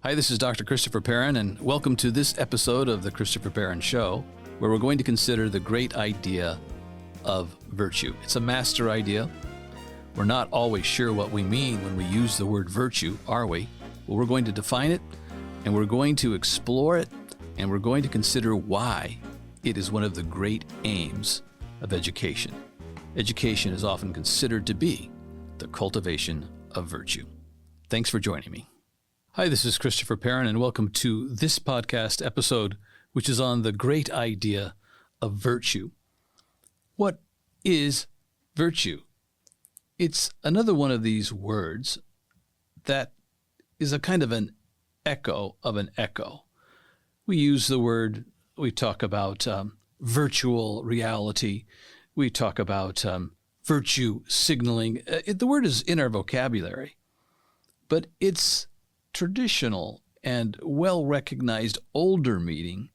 Hi, this is Dr. Christopher Perrin, and welcome to this episode of The Christopher Perrin Show, where we're going to consider the great idea of virtue. It's a master idea. We're not always sure what we mean when we use the word virtue, are we? Well, we're going to define it, and we're going to explore it, and we're going to consider why it is one of the great aims of education. Education is often considered to be the cultivation of virtue. Thanks for joining me. Hi, this is Christopher Perrin, and welcome to this podcast episode, which is on the great idea of virtue. What is virtue? It's another one of these words that is a kind of an echo of an echo. We use the word, we talk about virtual reality, we talk about virtue signaling. The word is in our vocabulary, but it's traditional and well-recognized older meaning,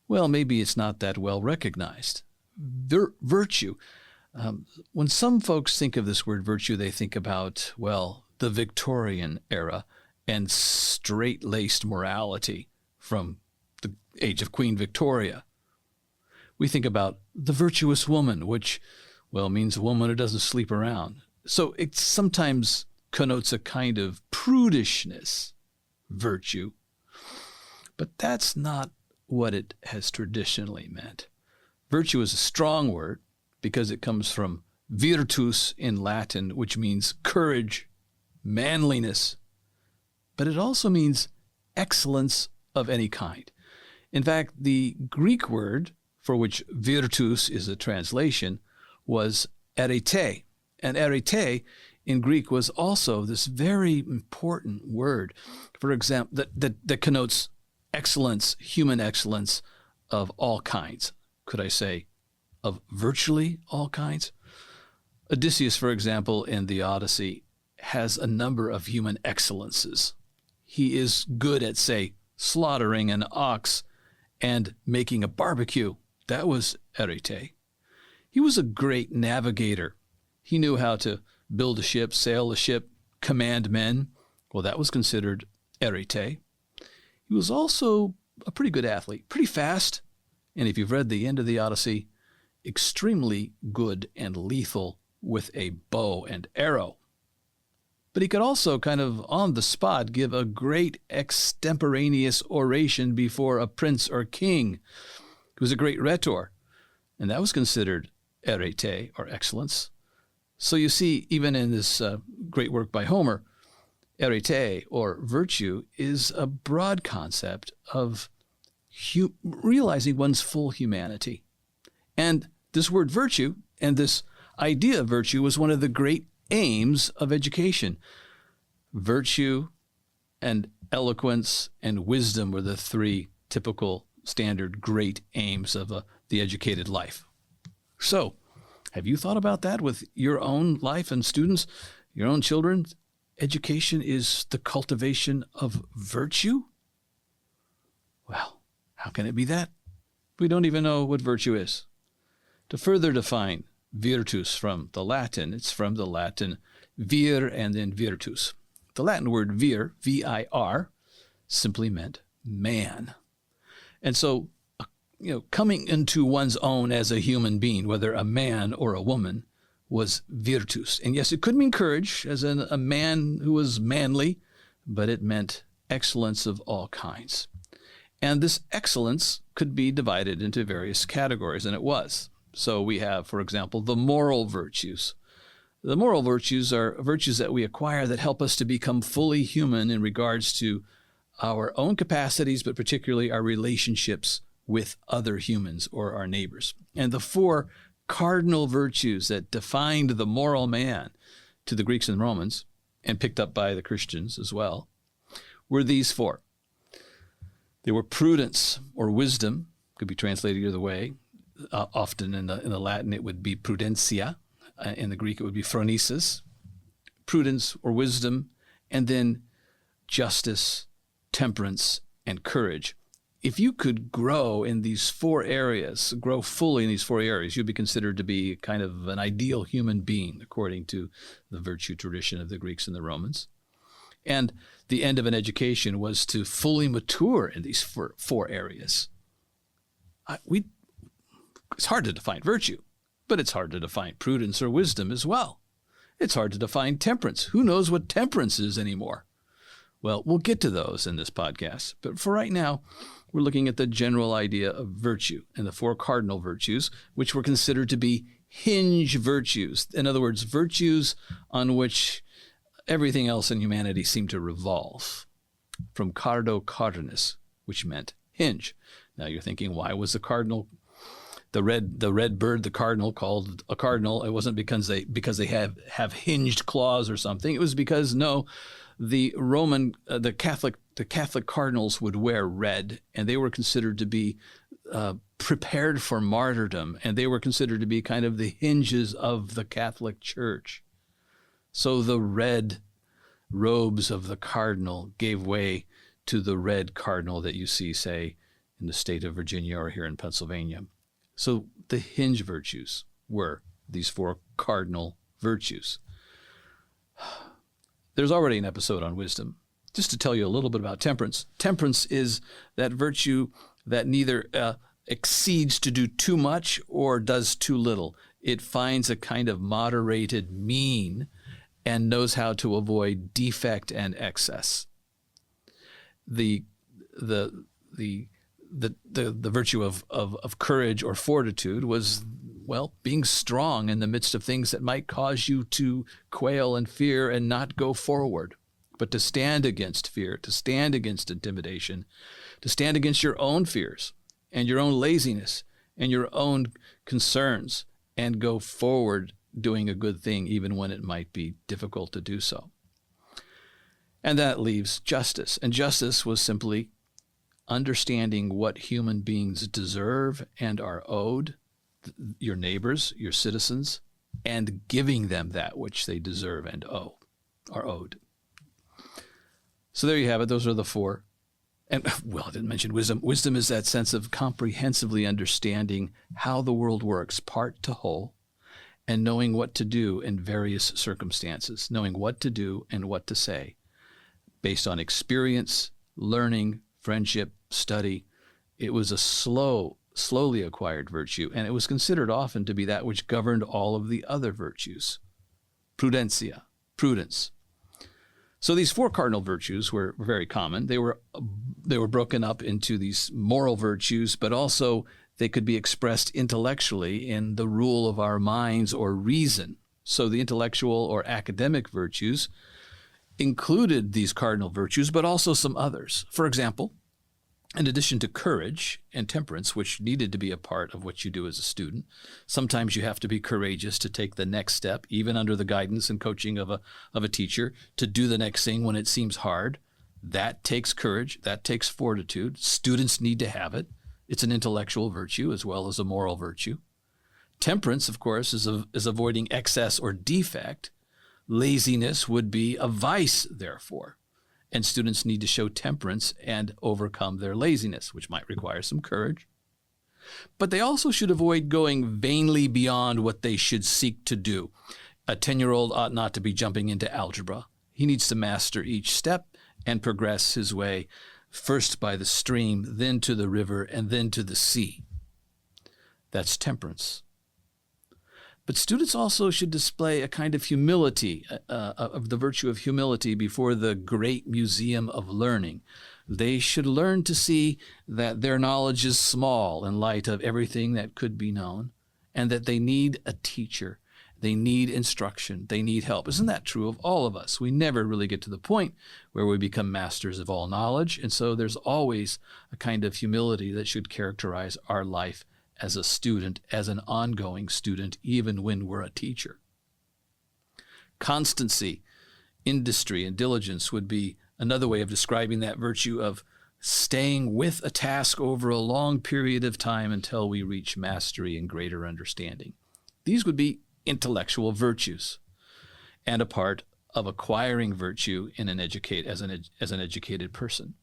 well, maybe it's not that well-recognized. Virtue. When some folks think of this word virtue, they think about, well, the Victorian era and straight-laced morality from the age of Queen Victoria. We think about the virtuous woman, which, well, means a woman who doesn't sleep around. So it sometimes connotes a kind of prudishness, virtue. But that's not what it has traditionally meant. Virtue is a strong word because it comes from virtus in Latin, which means courage, manliness. But it also means excellence of any kind. In fact, the Greek word for which virtus is a translation was arete. And arete in Greek was also this very important word, for example, that connotes excellence, human excellence of all kinds. Could I say of virtually all kinds? Odysseus, for example, in the Odyssey, has a number of human excellences. He is good at, say, slaughtering an ox and making a barbecue. That was arete. He was a great navigator. He knew how to build a ship, sail a ship, command men. Well, that was considered arete. He was also a pretty good athlete, pretty fast, and if you've read the end of the Odyssey, extremely good and lethal with a bow and arrow. But he could also kind of on the spot give a great extemporaneous oration before a prince or king. He was a great rhetor, and that was considered arete or excellence. So you see, even in this great work by Homer, arete or virtue is a broad concept of realizing one's full humanity. And this word virtue and this idea of virtue was one of the great aims of education. Virtue and eloquence and wisdom were the three typical standard great aims of the educated life. So, have you thought about that with your own life and students, your own children? Education is the cultivation of virtue? Well, how can it be that? We don't even know what virtue is. To further define virtus from the Latin, it's from the Latin vir and then virtus. The Latin word vir, V-I-R, simply meant man. And so, coming into one's own as a human being, whether a man or a woman, was virtus. And yes, it could mean courage, as in a man who was manly, but it meant excellence of all kinds. And this excellence could be divided into various categories, and it was. So we have, for example, the moral virtues. The moral virtues are virtues that we acquire that help us to become fully human in regards to our own capacities, but particularly our relationships with other humans or our neighbors. And the four cardinal virtues that defined the moral man to the Greeks and Romans, and picked up by the Christians as well, were these four. They were prudence or wisdom, could be translated either way. Often in the Latin it would be prudentia. In the Greek it would be phronesis. Prudence or wisdom, and then justice, temperance, and courage. If you could grow in these four areas, grow fully in these four areas, you'd be considered to be kind of an ideal human being, according to the virtue tradition of the Greeks and the Romans. And the end of an education was to fully mature in these four areas. It's hard to define virtue, but it's hard to define prudence or wisdom as well. It's hard to define temperance. Who knows what temperance is anymore? Well, we'll get to those in this podcast. But for right now, we're looking at the general idea of virtue and the four cardinal virtues, which were considered to be hinge virtues. In other words, virtues on which everything else in humanity seemed to revolve. From cardo cardinus, which meant hinge. Now you're thinking, why was the cardinal, the red bird, the cardinal, called a cardinal? It wasn't because they have hinged claws or something. It was because the Catholic cardinals would wear red, and they were considered to be prepared for martyrdom, and they were considered to be kind of the hinges of the Catholic Church. So the red robes of the cardinal gave way to the red cardinal that you see, say, in the state of Virginia or here in Pennsylvania. So the hinge virtues were these four cardinal virtues. There's already an episode on wisdom. Just to tell you a little bit about temperance. Temperance is that virtue that neither exceeds to do too much or does too little. It finds a kind of moderated mean and knows how to avoid defect and excess. The virtue of courage or fortitude was, well, being strong in the midst of things that might cause you to quail and fear and not go forward, but to stand against fear, to stand against intimidation, to stand against your own fears and your own laziness and your own concerns and go forward doing a good thing even when it might be difficult to do so. And that leaves justice. And justice was simply understanding what human beings deserve and are owed, your neighbors, your citizens, and giving them that which they deserve and are owed. So there you have it. Those are the four. And, well, I didn't mention wisdom. Wisdom is that sense of comprehensively understanding how the world works, part to whole, and knowing what to do in various circumstances, knowing what to do and what to say, based on experience, learning, friendship, study. It was a slowly acquired virtue, and it was considered often to be that which governed all of the other virtues. Prudentia, prudence. So these four cardinal virtues were very common. They were broken up into these moral virtues, but also they could be expressed intellectually in the rule of our minds or reason. So the intellectual or academic virtues included these cardinal virtues, but also some others. For example, in addition to courage and temperance, which needed to be a part of what you do as a student, sometimes you have to be courageous to take the next step, even under the guidance and coaching of a teacher, to do the next thing when it seems hard. That takes courage. That takes fortitude. Students need to have it. It's an intellectual virtue as well as a moral virtue. Temperance, of course, is avoiding excess or defect. Laziness would be a vice, therefore. And students need to show temperance and overcome their laziness, which might require some courage. But they also should avoid going vainly beyond what they should seek to do. A 10-year-old ought not to be jumping into algebra. He needs to master each step and progress his way, first by the stream, then to the river, and then to the sea. That's temperance. But students also should display a kind of humility, of the virtue of humility before the great museum of learning. They should learn to see that their knowledge is small in light of everything that could be known, and that they need a teacher. They need instruction. They need help. Isn't that true of all of us? We never really get to the point where we become masters of all knowledge, and so there's always a kind of humility that should characterize our life as a student, as an ongoing student, even when we're a teacher. Constancy, industry, and diligence would be another way of describing that virtue of staying with a task over a long period of time until we reach mastery and greater understanding. These would be intellectual virtues and a part of acquiring virtue in as an educated person.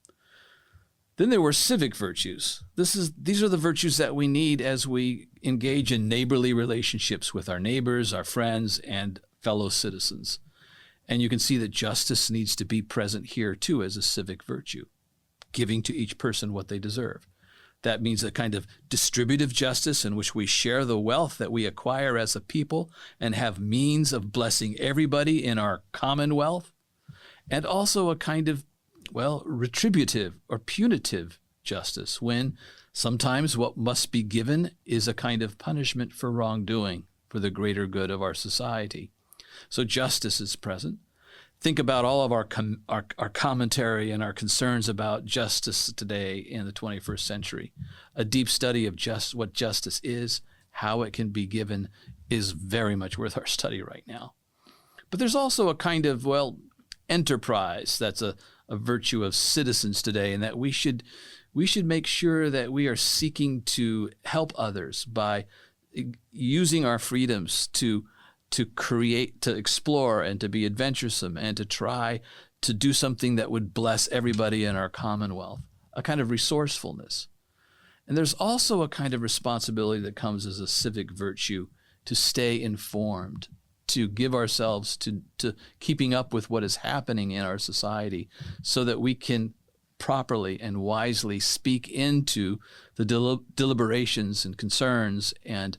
Then there were civic virtues. These are the virtues that we need as we engage in neighborly relationships with our neighbors, our friends, and fellow citizens. And you can see that justice needs to be present here too as a civic virtue, giving to each person what they deserve. That means a kind of distributive justice in which we share the wealth that we acquire as a people and have means of blessing everybody in our commonwealth. And also a kind of, retributive or punitive justice, when sometimes what must be given is a kind of punishment for wrongdoing for the greater good of our society. So justice is present. Think about all of our commentary and our concerns about justice today in the 21st century. A deep study of what justice is, how it can be given, is very much worth our study right now. But there's also a kind of, enterprise that's a virtue of citizens today, and that we should make sure that we are seeking to help others by using our freedoms to create, to explore, and to be adventuresome, and to try to do something that would bless everybody in our commonwealth, a kind of resourcefulness. And there's also a kind of responsibility that comes as a civic virtue to stay informed, to give ourselves to keeping up with what is happening in our society so that we can properly and wisely speak into the deliberations and concerns and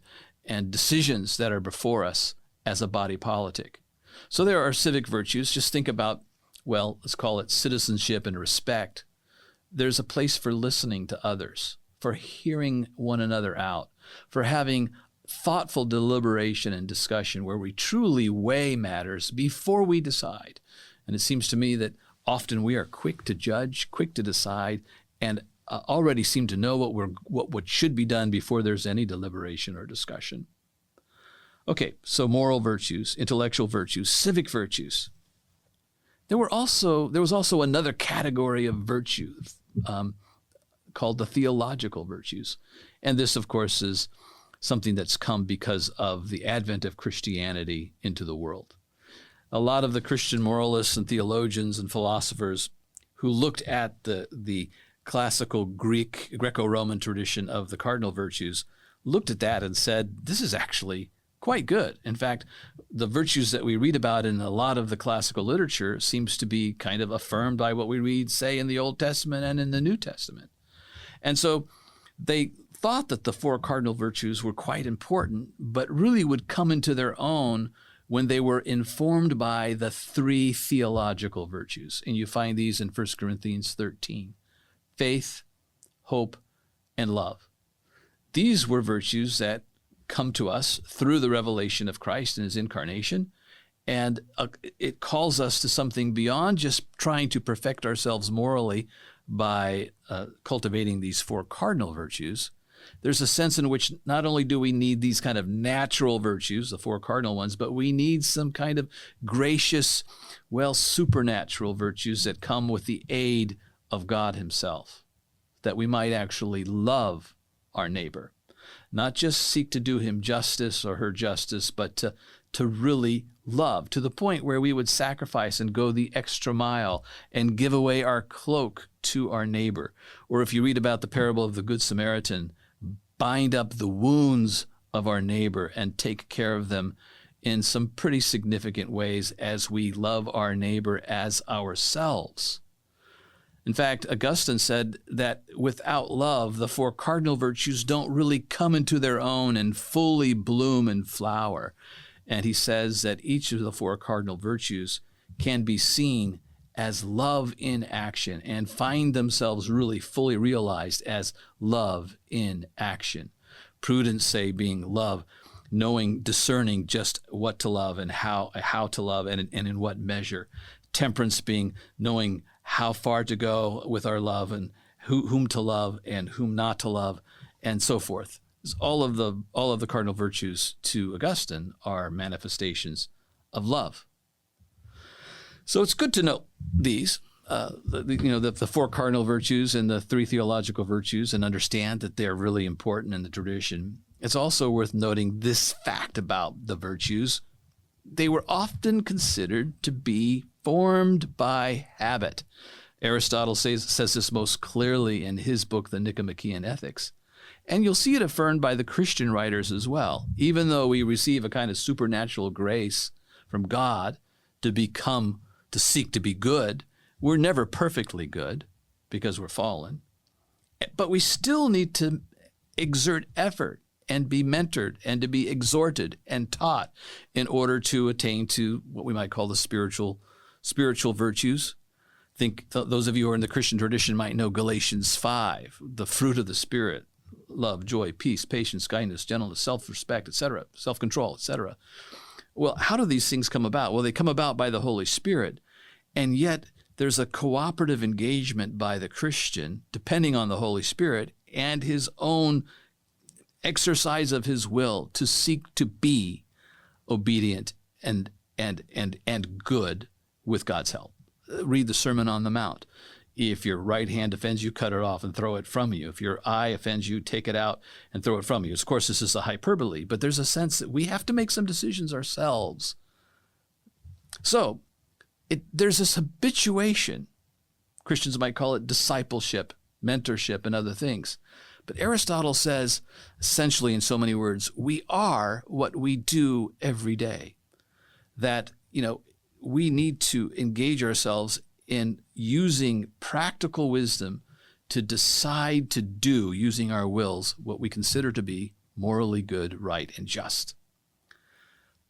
decisions that are before us as a body politic. So there are civic virtues. Just think about, let's call it citizenship and respect. There's a place for listening to others, for hearing one another out, for having thoughtful deliberation and discussion where we truly weigh matters before we decide. And it seems to me that often we are quick to judge, quick to decide, and already seem to know what should be done before there's any deliberation or discussion. Okay, so moral virtues, intellectual virtues, civic virtues. There was also another category of virtue called the theological virtues. And this, of course, is something that's come because of the advent of Christianity into the world. A lot of the Christian moralists and theologians and philosophers who looked at the classical Greco-Roman tradition of the cardinal virtues looked at that and said, this is actually quite good. In fact, the virtues that we read about in a lot of the classical literature seems to be kind of affirmed by what we read, say, in the Old Testament and in the New Testament. And so they thought that the four cardinal virtues were quite important, but really would come into their own when they were informed by the three theological virtues. And you find these in 1 Corinthians 13, faith, hope, and love. These were virtues that come to us through the revelation of Christ and his incarnation. And it calls us to something beyond just trying to perfect ourselves morally by cultivating these four cardinal virtues. There's a sense in which not only do we need these kind of natural virtues, the four cardinal ones, but we need some kind of gracious, supernatural virtues that come with the aid of God himself, that we might actually love our neighbor. Not just seek to do him justice or her justice, but to really love, to the point where we would sacrifice and go the extra mile and give away our cloak to our neighbor. Or if you read about the parable of the Good Samaritan, bind up the wounds of our neighbor and take care of them in some pretty significant ways as we love our neighbor as ourselves. In fact, Augustine said that without love, the four cardinal virtues don't really come into their own and fully bloom and flower. And he says that each of the four cardinal virtues can be seen as love in action and find themselves really fully realized as love in action. Prudence, say, being love, knowing, discerning just what to love and how to love and in what measure. Temperance being knowing how far to go with our love and whom to love and whom not to love, and so forth. All of the cardinal virtues to Augustine are manifestations of love. So it's good to know these, the four cardinal virtues and the three theological virtues, and understand that they're really important in the tradition. It's also worth noting this fact about the virtues. They were often considered to be formed by habit. Aristotle says this most clearly in his book, The Nicomachean Ethics. And you'll see it affirmed by the Christian writers as well. Even though we receive a kind of supernatural grace from God to seek to be good. We're never perfectly good because we're fallen, but we still need to exert effort and be mentored and to be exhorted and taught in order to attain to what we might call the spiritual virtues. Think those of you who are in the Christian tradition might know Galatians 5, the fruit of the Spirit: love, joy, peace, patience, kindness, gentleness, self-respect, etc., self-control, etc. Well, how do these things come about? Well, they come about by the Holy Spirit, and yet there's a cooperative engagement by the Christian, depending on the Holy Spirit and his own exercise of his will to seek to be obedient and good with God's help. Read the Sermon on the Mount. If your right hand offends you, cut it off and throw it from you. If your eye offends you, take it out and throw it from you. Of course, this is a hyperbole, but there's a sense that we have to make some decisions ourselves. So there's this habituation. Christians might call it discipleship, mentorship, and other things. But Aristotle says, essentially in so many words, we are what we do every day. That, we need to engage ourselves in using practical wisdom to decide to do, using our wills, what we consider to be morally good, right, and just.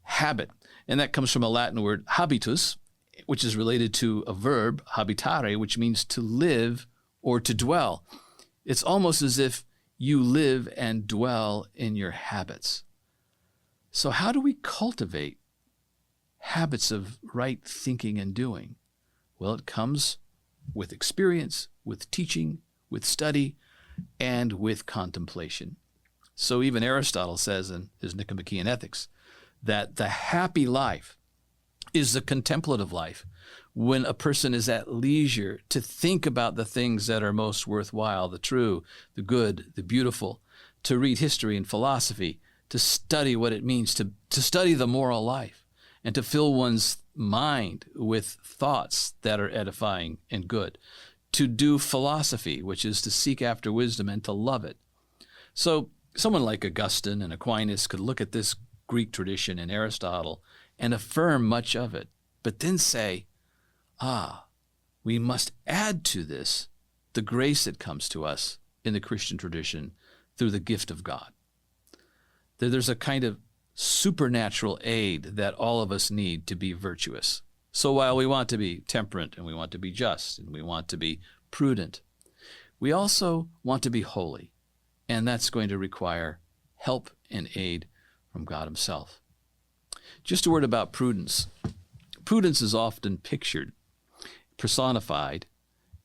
Habit, and that comes from a Latin word habitus, which is related to a verb, habitare, which means to live or to dwell. It's almost as if you live and dwell in your habits. So how do we cultivate habits of right thinking and doing? Well, it comes with experience, with teaching, with study, and with contemplation. So even Aristotle says in his Nicomachean Ethics that the happy life is the contemplative life, when a person is at leisure to think about the things that are most worthwhile, the true, the good, the beautiful, to read history and philosophy, to study what it means to study the moral life, and to fill one's mind with thoughts that are edifying and good, to do philosophy, which is to seek after wisdom and to love it. So someone like Augustine and Aquinas could look at this Greek tradition in Aristotle and affirm much of it, but then say, we must add to this the grace that comes to us in the Christian tradition through the gift of God. There's a kind of supernatural aid that all of us need to be virtuous. So while we want to be temperate and we want to be just and we want to be prudent, we also want to be holy, and that's going to require help and aid from God himself. Just a word about prudence. Prudence is often pictured, personified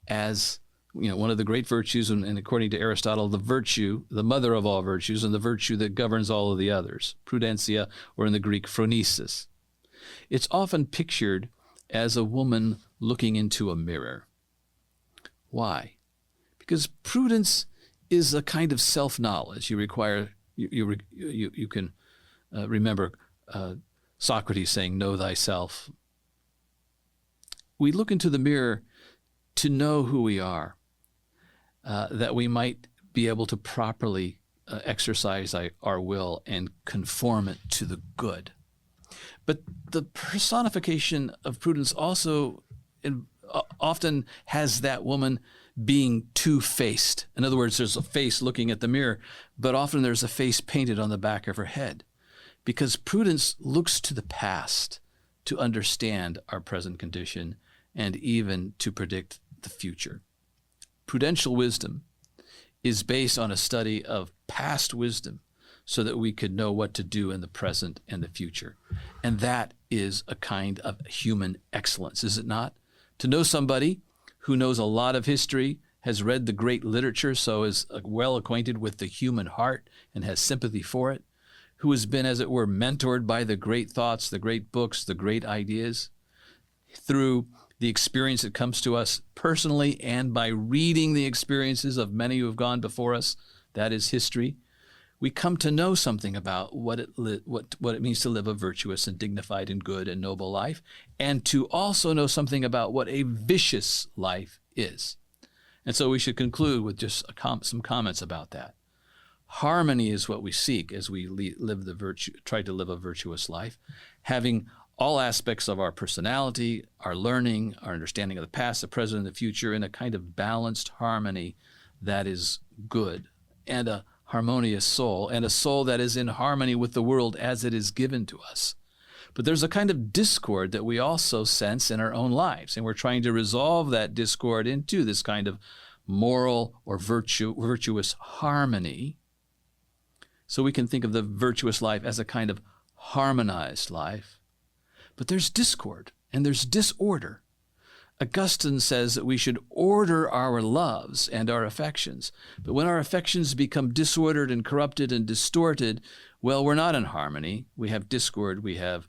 as one of the great virtues, and according to Aristotle, the virtue, the mother of all virtues, and the virtue that governs all of the others, prudentia, or in the Greek, phronesis. It's often pictured as a woman looking into a mirror. Why? Because prudence is a kind of self-knowledge. You can remember Socrates saying, "Know thyself." We look into the mirror to know who we are, that we might be able to properly exercise our will and conform it to the good. But the personification of prudence also often has that woman being two-faced. In other words, there's a face looking at the mirror, but often there's a face painted on the back of her head, because prudence looks to the past to understand our present condition and even to predict the future. Prudential wisdom is based on a study of past wisdom so that we could know what to do in the present and the future. And that is a kind of human excellence, is it not? To know somebody who knows a lot of history, has read the great literature, so is well acquainted with the human heart and has sympathy for it, who has been, as it were, mentored by the great thoughts, the great books, the great ideas, through the experience that comes to us personally and by reading the experiences of many who have gone before us, that is history, we come to know something about what it means to live a virtuous and dignified and good and noble life, and to also know something about what a vicious life is. And so we should conclude with just some comments about that. Harmony is what we seek as we try to live a virtuous life, having all aspects of our personality, our learning, our understanding of the past, the present, and the future in a kind of balanced harmony that is good, and a harmonious soul, and a soul that is in harmony with the world as it is given to us. But there's a kind of discord that we also sense in our own lives, and we're trying to resolve that discord into this kind of moral or virtuous harmony. So we can think of the virtuous life as a kind of harmonized life. But there's discord and there's disorder. Augustine says that we should order our loves and our affections. But when our affections become disordered and corrupted and distorted, well, we're not in harmony. We have discord. We have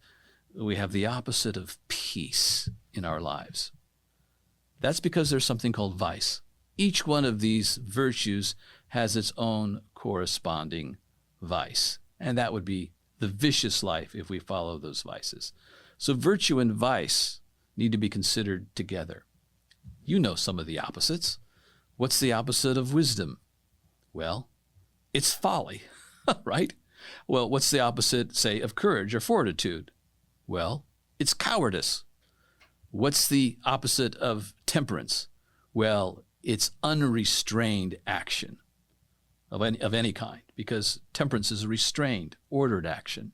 the opposite of peace in our lives. That's because there's something called vice. Each one of these virtues has its own corresponding vice. And that would be the vicious life if we follow those vices. So virtue and vice need to be considered together. You know some of the opposites. What's the opposite of wisdom? Well, it's folly, right? Well, what's the opposite, say, of courage or fortitude? Well, it's cowardice. What's the opposite of temperance? Well, it's unrestrained action of any kind, because temperance is a restrained, ordered action.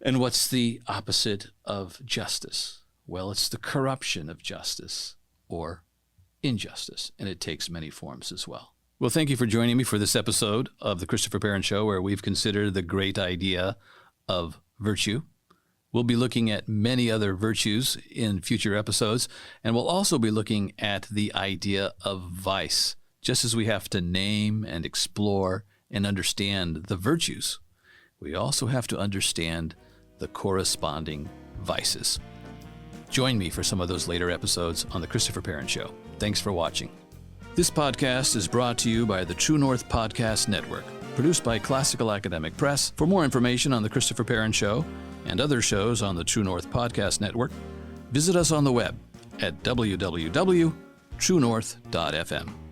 And what's the opposite of justice? Well, it's the corruption of justice or injustice, and it takes many forms as well. Well, thank you for joining me for this episode of the Christopher Perrin Show, where we've considered the great idea of virtue. We'll be looking at many other virtues in future episodes, and we'll also be looking at the idea of vice. Just as we have to name and explore and understand the virtues, we also have to understand the corresponding vices. Join me for some of those later episodes on the Christopher Perrin Show. Thanks for watching. This podcast is brought to you by the True North Podcast Network, produced by Classical Academic Press. For more information on the Christopher Perrin Show and other shows on the True North Podcast Network, visit us on the web at www.truenorth.fm.